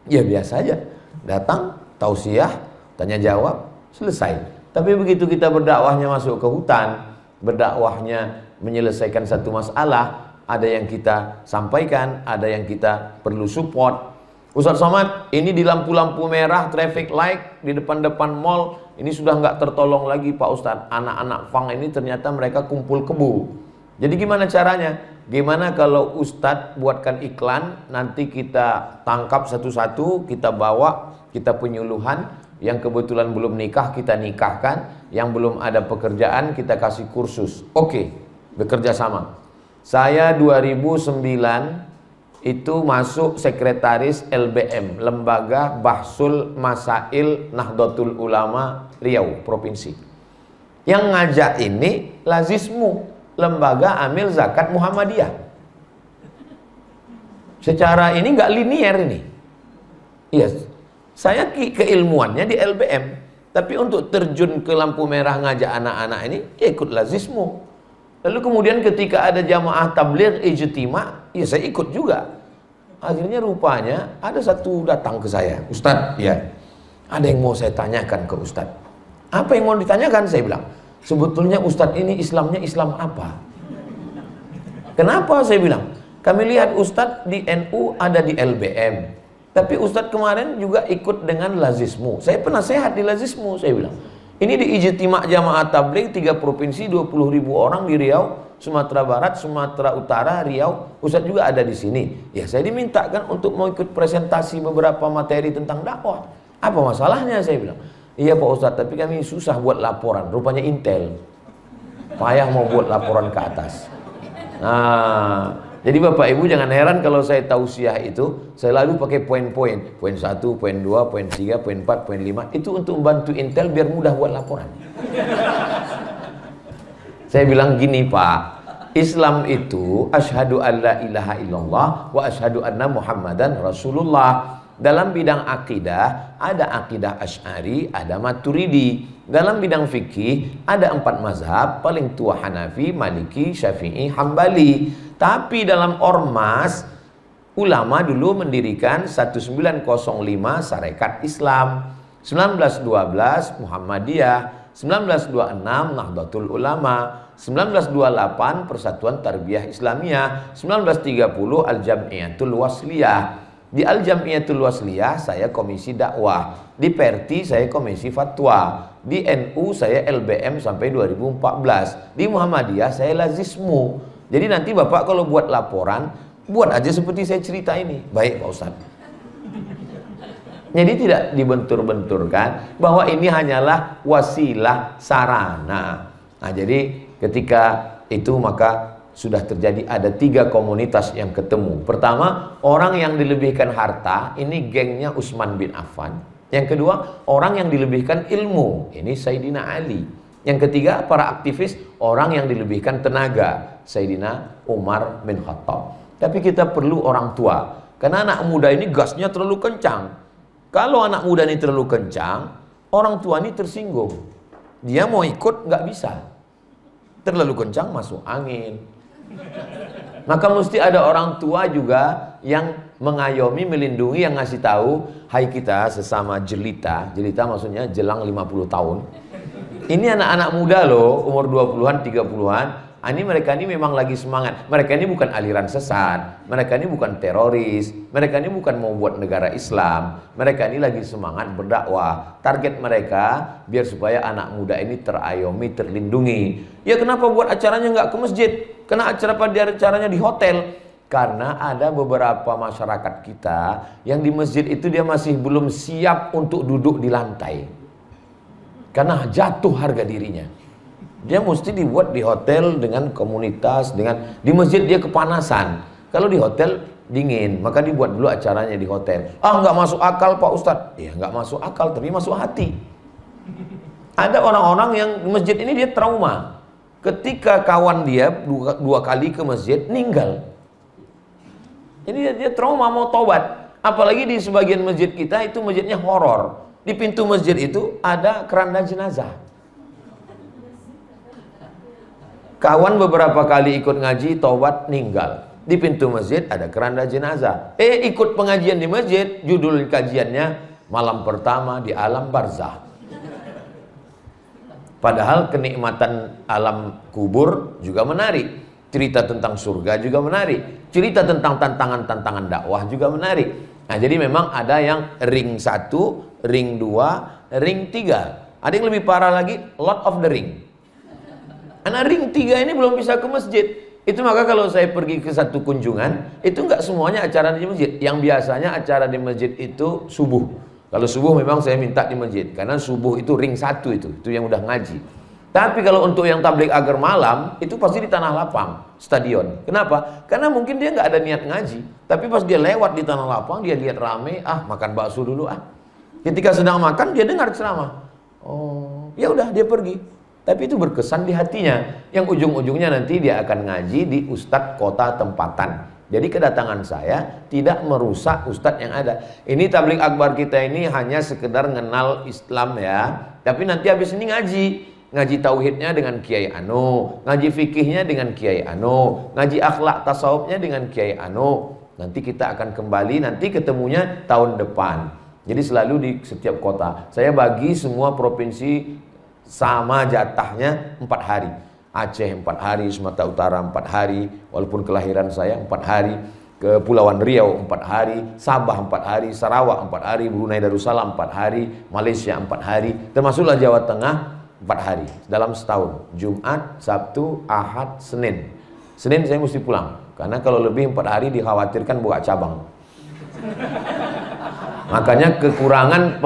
ya biasa aja, datang, tausiah, tanya jawab, selesai. Tapi begitu kita berdakwahnya masuk ke hutan, berdakwahnya menyelesaikan satu masalah, ada yang kita sampaikan, ada yang kita perlu support. Ustaz Somad, ini di lampu-lampu merah, traffic light, di depan-depan mall, ini sudah nggak tertolong lagi Pak Ustadz. Anak-anak fang ini ternyata mereka kumpul kebo. Jadi gimana caranya? Gimana kalau Ustadz buatkan iklan, nanti kita tangkap satu-satu, kita bawa, kita penyuluhan, yang kebetulan belum nikah kita nikahkan, yang belum ada pekerjaan kita kasih kursus. Oke, bekerja sama. Saya 2009 itu masuk sekretaris LBM, Lembaga Bahsul Masail Nahdlatul Ulama Riau Provinsi. Yang ngajak ini Lazismu, Lembaga Amil Zakat Muhammadiyah. Secara ini nggak linier ini. Iya, saya keilmuannya di LBM, tapi untuk terjun ke lampu merah ngajak anak-anak ini, ya ikut Lazismu. Lalu kemudian ketika ada jamaah tabligh ijtima, ya saya ikut juga. Akhirnya rupanya ada satu datang ke saya, Ustadz, ya, ada yang mau saya tanyakan ke Ustadz. Apa yang mau ditanyakan? Saya bilang, sebetulnya Ustadz ini Islamnya Islam apa? Kenapa? Saya bilang, kami lihat Ustadz di NU ada di LBM, tapi Ustadz kemarin juga ikut dengan Lazismu. Saya penasehat di Lazismu, saya bilang. Ini di ijtima jamaah tabligh 3 provinsi 20.000 orang di Riau, Sumatera Barat, Sumatera Utara, Riau. Ustadz juga ada di sini. Ya saya dimintakan untuk mau ikut presentasi beberapa materi tentang dakwah. Apa masalahnya? Saya bilang. Iya Pak Ustadz, tapi kami susah buat laporan. Rupanya Intel payah mau buat laporan ke atas. Nah, jadi Bapak Ibu jangan heran kalau saya tausiah itu, saya lalu pakai poin-poin. Poin 1, poin 2, poin 3, poin 4, poin 5. Itu untuk membantu Intel biar mudah buat laporan. Saya bilang gini Pak, Islam itu asyhadu an la ilaha illallah wa asyhadu anna Muhammadan Rasulullah. Dalam bidang akidah, ada akidah Asy'ari, ada Maturidi. Dalam bidang fikih, ada 4 mazhab, paling tua Hanafi, Maliki, Syafi'i, Hambali. Tapi dalam ormas, ulama dulu mendirikan 1905 Sarekat Islam, 1912 Muhammadiyah, 1926 Nahdlatul Ulama, 1928 Persatuan Tarbiyah Islamiyah, 1930 Al-Jam'iyatul Wasliyah. Di Al-Jam'iyatul Wasliyah saya komisi dakwah, di Perti saya komisi fatwa, di NU saya LBM sampai 2014, di Muhammadiyah saya Lazismu. Jadi nanti Bapak kalau buat laporan, buat aja seperti saya cerita ini. Baik Pak Ustadz. Jadi tidak dibentur-benturkan bahwa ini hanyalah wasilah sarana. Nah jadi ketika itu maka sudah terjadi ada 3 komunitas yang ketemu. Pertama, orang yang dilebihkan harta, ini gengnya Utsman bin Affan. Yang kedua, orang yang dilebihkan ilmu, ini Sayyidina Ali. Yang ketiga, para aktivis, orang yang dilebihkan tenaga, Sayyidina Umar bin Khattab. Tapi kita perlu orang tua, karena anak muda ini gasnya terlalu kencang. Kalau anak muda ini terlalu kencang, orang tua ini tersinggung. Dia mau ikut nggak bisa. Terlalu kencang masuk angin. Maka mesti ada orang tua juga yang mengayomi, melindungi, yang ngasih tahu, hai kita sesama jelita. Jelita maksudnya jelang 50 tahun. Ini anak-anak muda loh, umur 20-an, 30-an. Ini mereka ini memang lagi semangat. Mereka ini bukan aliran sesat. Mereka ini bukan teroris. Mereka ini bukan mau buat negara Islam. Mereka ini lagi semangat berdakwah. Target mereka biar supaya anak muda ini terayomi, terlindungi. Ya kenapa buat acaranya nggak ke masjid? Karena acaranya di hotel. Karena ada beberapa masyarakat kita yang di masjid itu dia masih belum siap untuk duduk di lantai. Karena jatuh harga dirinya. Dia mesti dibuat di hotel dengan komunitas, di masjid dia kepanasan. Kalau di hotel dingin, maka dibuat dulu acaranya di hotel. Ah, nggak masuk akal Pak Ustadz. Ya nggak masuk akal, tapi masuk hati. Ada orang-orang yang di masjid ini dia trauma. Ketika kawan dia 2 kali ke masjid, meninggal. Jadi dia trauma mau tobat. Apalagi di sebagian masjid kita itu masjidnya horor. Di pintu masjid itu ada keranda jenazah. Kawan beberapa kali ikut ngaji, tobat, ninggal. Di pintu masjid ada keranda jenazah. Ikut pengajian di masjid, judul kajiannya malam pertama di alam barzah. Padahal kenikmatan alam kubur juga menarik. Cerita tentang surga juga menarik. Cerita tentang tantangan-tantangan dakwah juga menarik. Nah, jadi memang ada yang ring 1, ring 2, ring 3. Ada yang lebih parah lagi, Lord of the Ring. Anak ring 3 ini belum bisa ke masjid. Itu maka kalau saya pergi ke satu kunjungan, itu nggak semuanya acara di masjid. Yang biasanya acara di masjid itu subuh. Kalau subuh memang saya minta di masjid, karena subuh itu ring 1 itu yang udah ngaji. Tapi kalau untuk yang tablik agar malam, itu pasti di tanah lapang, stadion. Kenapa? Karena mungkin dia nggak ada niat ngaji. Tapi pas dia lewat di tanah lapang, dia lihat rame, makan bakso dulu Ketika sedang makan, dia dengar ceramah. Oh, ya udah dia pergi. Tapi itu berkesan di hatinya. Yang ujung-ujungnya nanti dia akan ngaji di ustadz kota tempatan. Jadi kedatangan saya tidak merusak ustadz yang ada. Ini tablik akbar kita ini hanya sekedar mengenal Islam ya. Tapi nanti habis ini ngaji. Ngaji tauhidnya dengan Kiai Anu. Ngaji fikihnya dengan Kiai Anu. Ngaji akhlak tasawufnya dengan Kiai Anu. Nanti kita akan kembali, nanti ketemunya tahun depan. Jadi selalu di setiap kota. Saya bagi semua provinsi sama jatahnya 4 hari. Aceh 4 hari, Sumatera Utara 4 hari, walaupun kelahiran saya 4 hari. Kepulauan Riau 4 hari, Sabah 4 hari, Sarawak 4 hari, Brunei Darussalam 4 hari, Malaysia 4 hari, termasuklah Jawa Tengah 4 hari dalam setahun. Jumat, Sabtu, Ahad, Senin. Senin saya mesti pulang, karena kalau lebih 4 hari dikhawatirkan buka cabang. Makanya kekurangan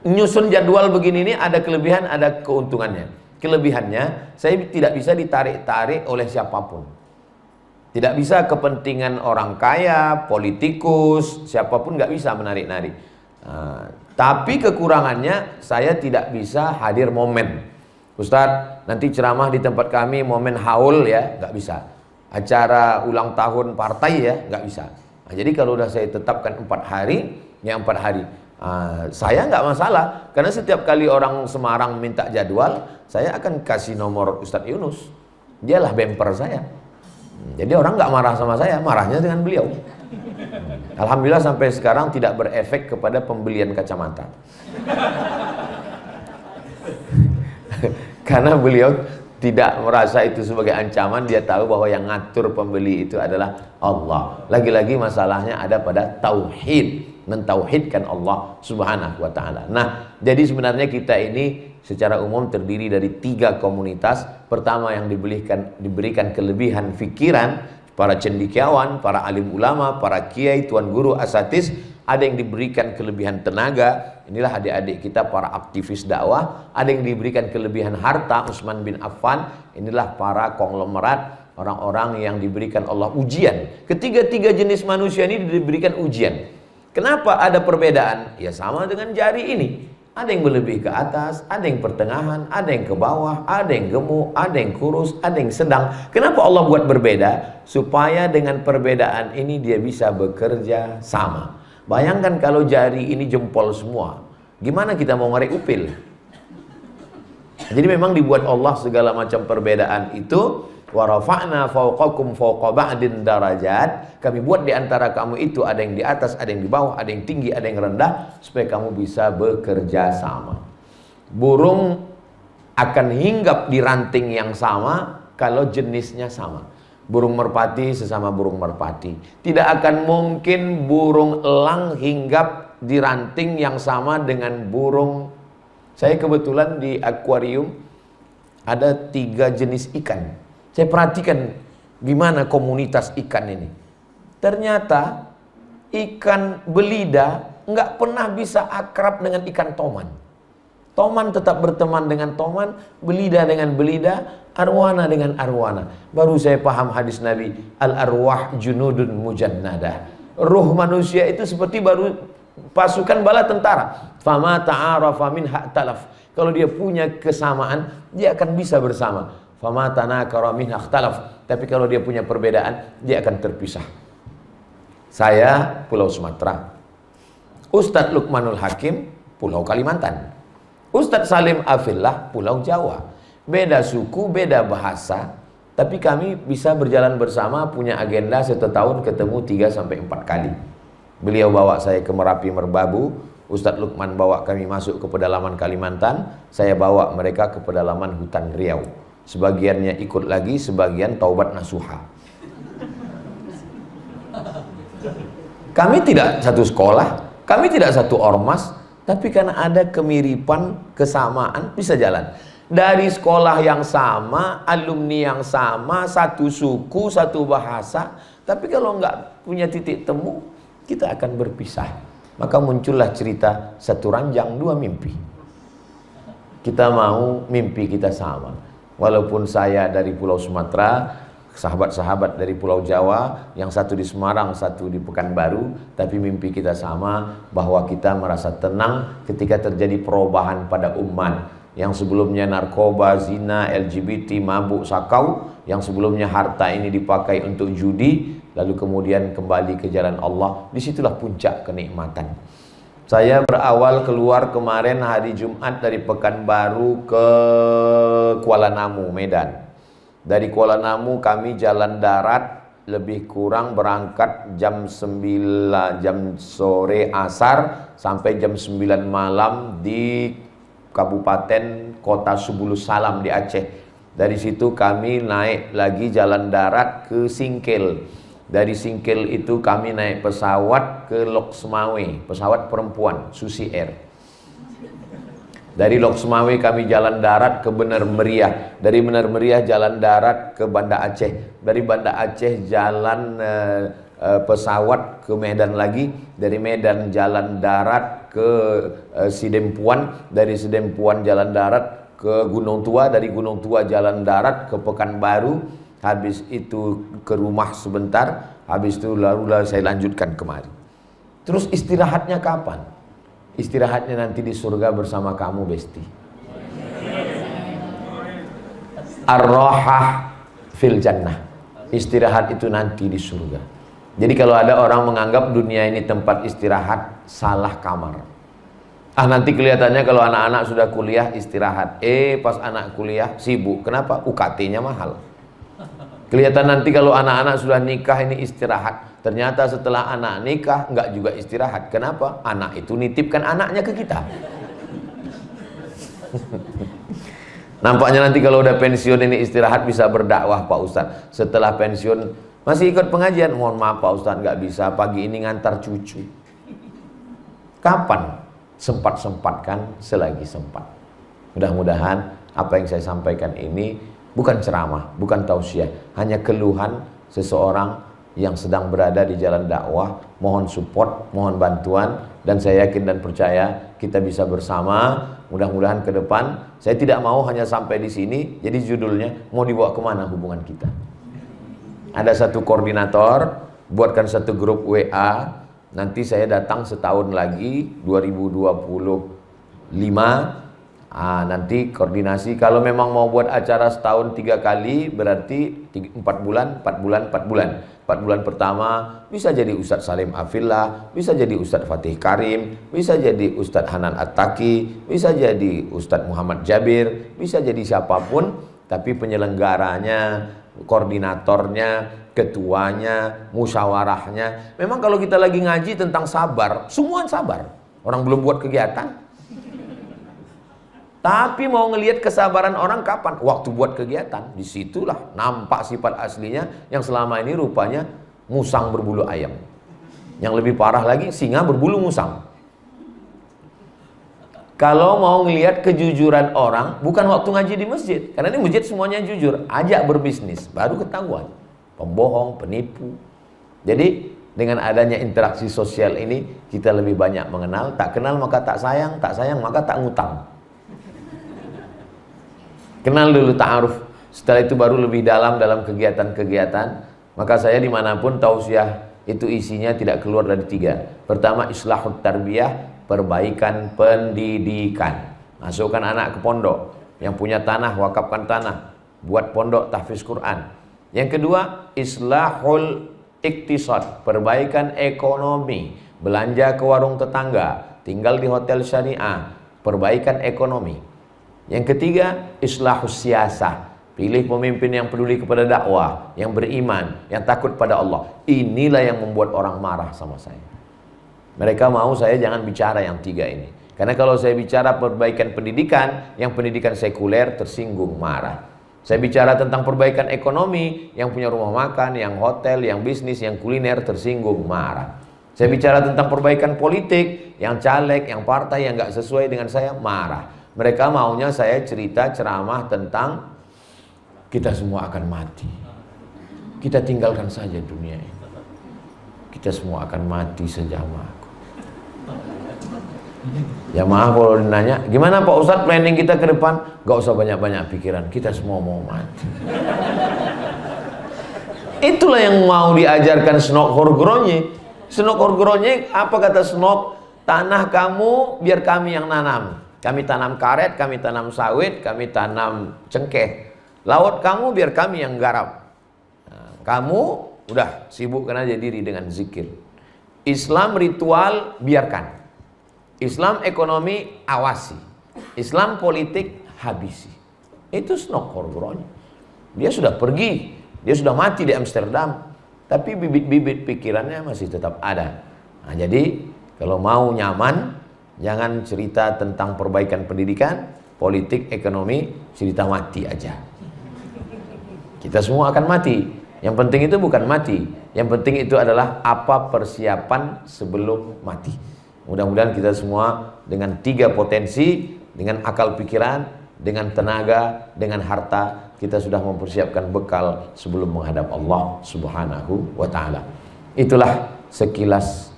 nyusun jadwal begini ini ada kelebihan, ada keuntungannya. Kelebihannya, saya tidak bisa ditarik-tarik oleh siapapun. Tidak bisa kepentingan orang kaya, politikus, siapapun nggak bisa menarik-narik. Tapi kekurangannya, saya tidak bisa hadir momen. Ustadz, nanti ceramah di tempat kami momen haul ya, nggak bisa. Acara ulang tahun partai ya, nggak bisa. Nah, jadi kalau udah saya tetapkan 4 hari, ya 4 hari. Saya nggak masalah, karena setiap kali orang Semarang minta jadwal, saya akan kasih nomor Ustadz Yunus. Dialah bemper saya. Jadi orang nggak marah sama saya, marahnya dengan beliau. Alhamdulillah sampai sekarang tidak berefek kepada pembelian kacamata. Karena beliau tidak merasa itu sebagai ancaman, dia tahu bahwa yang ngatur pembeli itu adalah Allah. Lagi-lagi masalahnya ada pada tauhid. Mentauhidkan Allah subhanahu wa ta'ala. Nah, jadi sebenarnya kita ini secara umum terdiri dari 3 komunitas. Pertama yang diberikan kelebihan fikiran, para cendekiawan, para alim ulama, para kiai, tuan guru, asatis. Ada yang diberikan kelebihan tenaga, inilah adik-adik kita para aktivis dakwah. Ada yang diberikan kelebihan harta, Utsman bin Affan. Inilah para konglomerat, orang-orang yang diberikan Allah ujian. Ketiga-tiga jenis manusia ini diberikan ujian. Kenapa ada perbedaan? Ya sama dengan jari ini. Ada yang berlebih ke atas, ada yang pertengahan, ada yang ke bawah, ada yang gemuk, ada yang kurus, ada yang sedang. Kenapa Allah buat berbeda? Supaya dengan perbedaan ini dia bisa bekerja sama. Bayangkan kalau jari ini jempol semua, gimana kita mau ngerek upil? Jadi memang dibuat Allah segala macam perbedaan itu. Wa rafa'na fawqakum fawqa ba'din darajat. Kami buat di antara kamu itu ada yang di atas, ada yang di bawah, ada yang tinggi, ada yang rendah, supaya kamu bisa bekerja sama. Burung akan hinggap di ranting yang sama kalau jenisnya sama. Burung merpati sesama burung merpati. Tidak akan mungkin burung elang hinggap di ranting yang sama dengan burung. Saya kebetulan di akuarium ada 3 jenis ikan. Saya perhatikan gimana komunitas ikan ini. Ternyata ikan belida nggak pernah bisa akrab dengan ikan toman. Toman tetap berteman dengan toman, belida dengan belida, arwana dengan arwana. Baru saya paham hadis Nabi, al-arwah junudun mujannadah. Ruh manusia itu seperti baru pasukan bala tentara. Fama ta'arafa minha talaf. Kalau dia punya kesamaan, dia akan bisa bersama. Fama tanakara minha ikhtalaf. Tapi kalau dia punya perbedaan, dia akan terpisah. Saya Pulau Sumatera. Ustadz Lukmanul Hakim Pulau Kalimantan. Ustadz Salim Afillah Pulau Jawa. Beda suku, beda bahasa, tapi kami bisa berjalan bersama, punya agenda setahun ketemu 3-4 kali. Beliau bawa saya ke Merapi Merbabu, Ustadz Lukman bawa kami masuk ke pedalaman Kalimantan, saya bawa mereka ke pedalaman hutan Riau. Sebagiannya ikut lagi, sebagian taubat nasuha. Kami tidak satu sekolah, kami tidak satu ormas, tapi karena ada kemiripan, kesamaan, bisa jalan. Dari sekolah yang sama, alumni yang sama, satu suku, satu bahasa, tapi kalau nggak punya titik temu, kita akan berpisah. Maka muncullah cerita satu ranjang dua mimpi. Kita mau mimpi kita sama. Walaupun saya dari Pulau Sumatera, sahabat-sahabat dari Pulau Jawa, yang satu di Semarang, satu di Pekanbaru, tapi mimpi kita sama, bahwa kita merasa tenang ketika terjadi perubahan pada umat. Yang sebelumnya narkoba, zina, LGBT, mabuk, sakau, yang sebelumnya harta ini dipakai untuk judi, lalu kemudian kembali ke jalan Allah. Disitulah puncak kenikmatan. Saya berawal keluar kemarin hari Jumat dari Pekanbaru ke Kuala Namu, Medan. Dari Kuala Namu kami jalan darat, lebih kurang berangkat jam 9 jam sore asar sampai jam 9 malam di Kabupaten Kota Subulus Salam di Aceh. Dari situ kami naik lagi jalan darat ke Singkil. Dari Singkil itu kami naik pesawat ke Lok Semawe, pesawat perempuan Susi Air. Dari Lok Semawe kami jalan darat ke Bener Meriah. Dari Bener Meriah jalan darat ke Banda Aceh. Dari Banda Aceh jalan pesawat ke Medan lagi. Dari Medan jalan darat ke Sidempuan. Dari Sidempuan jalan darat ke Gunung Tua. Dari Gunung Tua jalan darat ke Pekanbaru. Habis itu ke rumah sebentar. Habis itu lalu saya lanjutkan kemari. Terus istirahatnya kapan? Istirahatnya nanti di surga bersama kamu, Besti. Ar-Rahah fil Jannah. Istirahat itu nanti di surga. Jadi kalau ada orang menganggap dunia ini tempat istirahat, salah kamar. Nanti kelihatannya kalau anak-anak sudah kuliah istirahat. Pas anak kuliah sibuk. Kenapa? UKT-nya mahal. Kelihatan nanti kalau anak-anak sudah nikah ini istirahat. Ternyata setelah anak nikah nggak juga istirahat. Kenapa? Anak itu nitipkan anaknya ke kita. Nampaknya nanti kalau udah pensiun ini istirahat bisa berdakwah Pak Ustadz. Setelah pensiun masih ikut pengajian. Mohon maaf Pak Ustadz nggak bisa. Pagi ini ngantar cucu. Kapan? Sempat-sempatkan selagi sempat. Mudah-mudahan apa yang saya sampaikan ini bukan ceramah, bukan tausiah, hanya keluhan seseorang yang sedang berada di jalan dakwah. Mohon support, mohon bantuan, dan saya yakin dan percaya kita bisa bersama. Mudah-mudahan ke depan, saya tidak mau hanya sampai di sini. Jadi judulnya mau dibawa kemana hubungan kita. Ada satu koordinator, buatkan satu grup WA. Nanti saya datang setahun lagi 2025. Nanti koordinasi. Kalau memang mau buat acara setahun 3 kali, berarti 4 bulan, 4 bulan, 4 bulan. 4 bulan pertama bisa jadi Ustadz Salim Afillah, bisa jadi Ustadz Fatih Karim, bisa jadi Ustadz Hanan At-Taki, bisa jadi Ustadz Muhammad Jabir, bisa jadi siapapun, tapi penyelenggaranya, koordinatornya, ketuanya, musyawarahnya. Memang kalau kita lagi ngaji tentang sabar, semua sabar. Orang belum buat kegiatan. Tapi mau ngelihat kesabaran orang kapan? Waktu buat kegiatan. Disitulah nampak sifat aslinya yang selama ini rupanya musang berbulu ayam. Yang lebih parah lagi, singa berbulu musang. Kalau mau ngelihat kejujuran orang, bukan waktu ngaji di masjid. Karena ini masjid semuanya jujur. Ajak berbisnis, baru ketahuan. Pembohong, penipu. Jadi dengan adanya interaksi sosial ini, kita lebih banyak mengenal. Tak kenal maka tak sayang maka tak ngutang. Kenal dulu ta'aruf, setelah itu baru lebih dalam kegiatan-kegiatan. Maka saya dimanapun tausiah itu isinya tidak keluar dari 3. Pertama, islahut tarbiyah, perbaikan pendidikan. Masukkan anak ke pondok. Yang punya tanah, wakafkan tanah. Buat pondok tahfiz Quran. Yang kedua, islahul iktisad, perbaikan ekonomi, belanja ke warung tetangga, tinggal di hotel syariah, perbaikan ekonomi. Yang ketiga, islahus siyasah, pilih pemimpin yang peduli kepada dakwah, yang beriman, yang takut pada Allah. Inilah yang membuat orang marah sama saya. Mereka mau saya jangan bicara yang tiga ini, karena kalau saya bicara perbaikan pendidikan, yang pendidikan sekuler tersinggung, marah. Saya bicara tentang perbaikan ekonomi, yang punya rumah makan, yang hotel, yang bisnis, yang kuliner tersinggung, marah. Saya bicara tentang perbaikan politik, yang caleg, yang partai yang nggak sesuai dengan saya, marah. Mereka maunya saya cerita ceramah tentang kita semua akan mati. Kita tinggalkan saja dunia ini. Kita semua akan mati sejamaah. Ya maaf kalau nanya, gimana Pak Ustadz planning kita ke depan? Gak usah banyak-banyak pikiran, kita semua mau mati. Itulah yang mau diajarkan Snok Horgronye. Snok Horgronye, apa kata Snok? Tanah kamu biar kami yang nanam. Kami tanam karet, kami tanam sawit, kami tanam cengkeh. Laut kamu biar kami yang garap. Nah, kamu udah sibukkan aja diri dengan zikir. Islam ritual biarkan. Islam ekonomi awasi, Islam politik habisi. Itu Snok Horgronye. Dia sudah pergi, dia sudah mati di Amsterdam, tapi bibit-bibit pikirannya masih tetap ada. Nah, jadi kalau mau nyaman, jangan cerita tentang perbaikan pendidikan, politik, ekonomi, cerita mati aja. Kita semua akan mati. Yang penting itu bukan mati, yang penting itu adalah apa persiapan sebelum mati. Mudah-mudahan kita semua dengan tiga potensi, dengan akal pikiran, dengan tenaga, dengan harta, kita sudah mempersiapkan bekal sebelum menghadap Allah Subhanahu wa ta'ala. Itulah sekilas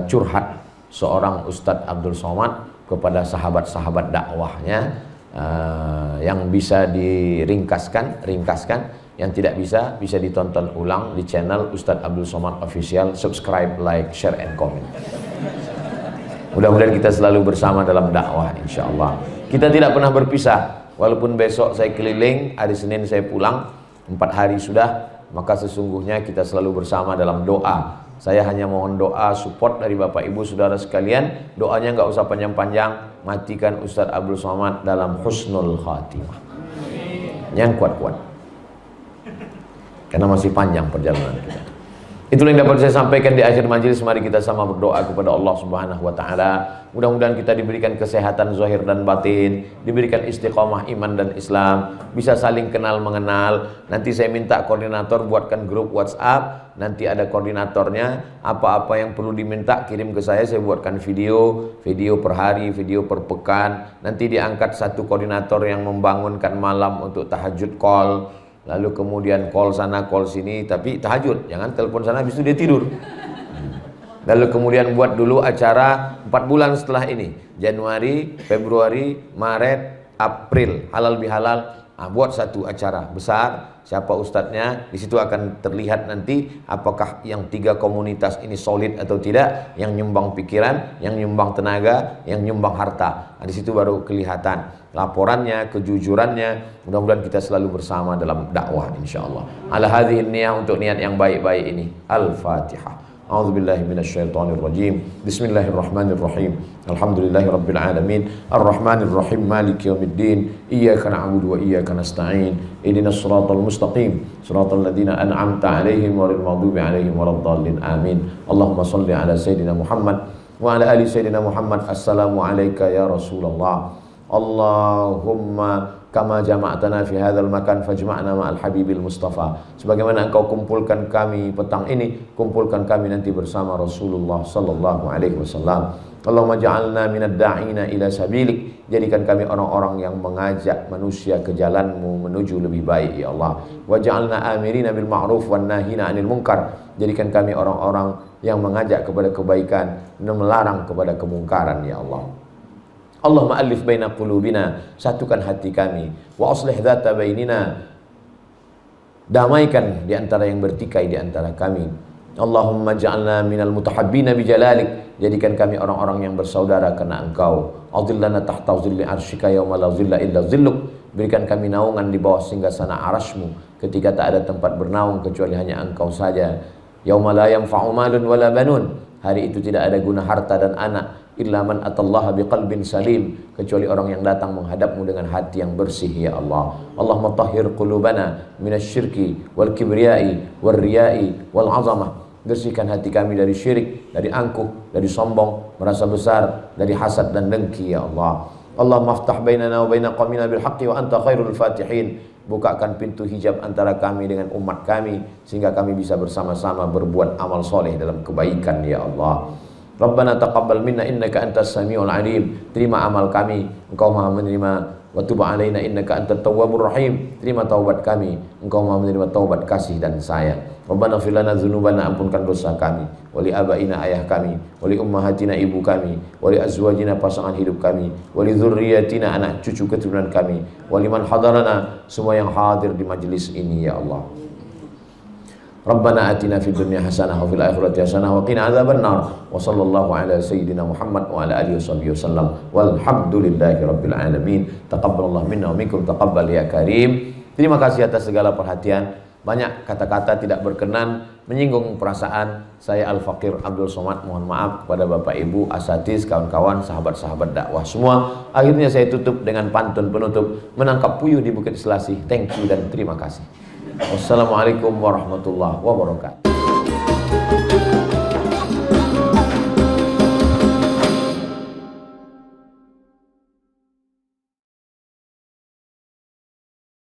curhat seorang Ustadz Abdul Somad kepada sahabat-sahabat dakwahnya, yang bisa ringkaskan, yang tidak bisa ditonton ulang di channel Ustadz Abdul Somad Official. Subscribe, like, share, and comment. Mudah-mudahan kita selalu bersama dalam dakwah, insya Allah. Kita tidak pernah berpisah. Walaupun besok saya keliling, hari Senin saya pulang, 4 hari sudah, maka sesungguhnya kita selalu bersama dalam doa. Saya hanya mohon doa support dari Bapak Ibu Saudara sekalian. Doanya nggak usah panjang-panjang. Matikan Ustadz Abdul Somad dalam husnul khatimah. Yang kuat-kuat. Karena masih panjang perjalanan kita. Itulah yang dapat saya sampaikan di akhir majelis. Mari kita sama berdoa kepada Allah Subhanahu wa ta'ala. Mudah-mudahan kita diberikan kesehatan zahir dan batin, diberikan istiqomah iman dan Islam, bisa saling kenal mengenal. Nanti saya minta koordinator buatkan grup WhatsApp. Nanti ada koordinatornya. Apa-apa yang perlu diminta kirim ke saya buatkan video per hari, video per pekan. Nanti diangkat satu koordinator yang membangunkan malam untuk tahajud call. Lalu kemudian call sana, call sini, tapi tahajud, jangan telepon sana habis itu dia tidur. Lalu kemudian buat dulu acara 4 bulan setelah ini, Januari, Februari, Maret, April, halal bihalal. Nah, buat satu acara besar, siapa ustadznya, di situ akan terlihat nanti apakah yang 3 komunitas ini solid atau tidak, yang nyumbang pikiran, yang nyumbang tenaga, yang nyumbang harta. Nah, di situ baru kelihatan laporannya, kejujurannya. Mudah-mudahan kita selalu bersama dalam dakwah insyaallah. Ala hadhihi niyah, untuk niat yang baik-baik ini. Al-Fatihah. A'udzubillahi minasyaitonir rajim. Bismillahirrahmanirrahim. Alhamdulillahirabbil alamin. Arrahmanir rahim. Maliki yaumiddin. Iyyaka na'budu wa iyyaka nasta'in. Ihdinas siratal mustaqim. Siratal ladzina an'amta 'alaihim ghairil maghdubi 'alaihim waladdallin. Amin. Allahumma shalli ala sayidina Muhammad wa ala ali sayidina Muhammad. Assalamu alayka ya Rasulullah. Allahumma kama jama'tana fi hadzal makan fajma'na ma'al habibil mustafa. Sebagaimana engkau kumpulkan kami petang ini, kumpulkan kami nanti bersama Rasulullah sallallahu alaihi wasallam. Allahumma ja'alna minad da'ina ila sabilik. Jadikan kami orang-orang yang mengajak manusia ke jalanmu menuju lebih baik ya Allah. Wa ja'alna amirina bil ma'ruf wan nahina 'anil munkar. Jadikan kami orang-orang yang mengajak kepada kebaikan dan melarang kepada kemungkaran ya Allah. Allahumma alif baina qulubina, satukan hati kami. Wa aslih dzata bainina, damaikan di antara yang bertikai di antara kami. Allahumma ja'alna minal mutahabbina bijalalik, jadikan kami orang-orang yang bersaudara karena Engkau. Adhillana tahta zilli arsyika yauma la zilla illa zilluk, berikan kami naungan di bawah singgasana arasmu ketika tak ada tempat bernaung kecuali hanya Engkau saja. Yauma la yanfa'u malun wala banun. Hari itu tidak ada guna harta dan anak illa man atallaha biqalbin salim, kecuali orang yang datang menghadapmu dengan hati yang bersih ya Allah. Allahumma tahhir qulubana minasyirki wal kibriyai wal riyai wal azamah. Bersihkan hati kami dari syirik, dari angkuh, dari sombong, merasa besar, dari hasad dan dengki ya Allah. Allahumma aftah bainana wa baina qaumina bil haqqi wa anta khairul fatihin. Bukakan pintu hijab antara kami dengan umat kami, sehingga kami bisa bersama-sama berbuat amal soleh dalam kebaikan ya Allah. Rabbana taqabbal minna innaka antas samiul alim. Terima amal kami, Engkau Maha menerima. Wa tub alaina innaka antat tawwabur rahim. Terima taubat kami, Engkau Maha menerima taubat kasih dan sayang. Rabbana fir lana dzunubana, ampunkan dosa kami, wali abaina ayah kami, wali ummahatina ibu kami, wali azwajina pasangan hidup kami, wali dzurriyyatina anak cucu keturunan kami, wali man hadarana, semua yang hadir di majelis ini ya Allah. Rabbana atina fid dunya hasanah wa fil akhirati hasanah wa qina adzabannar. Wa sallallahu ala sayyidina Muhammad wa ala alihi wasallam. Walhamdulillahi rabbil alamin. Taqabbalallahu minna wa minkum taqabbal ya karim. Terima kasih atas segala perhatian. Banyak kata-kata tidak berkenan, menyinggung perasaan saya Al-Faqir Abdul Somad. Mohon maaf kepada Bapak Ibu, asatiz, kawan-kawan, sahabat-sahabat dakwah semua. Akhirnya saya tutup dengan pantun penutup, menangkap puyuh di Bukit Selasih. Thank you dan terima kasih. Wassalamualaikum warahmatullahi wabarakatuh.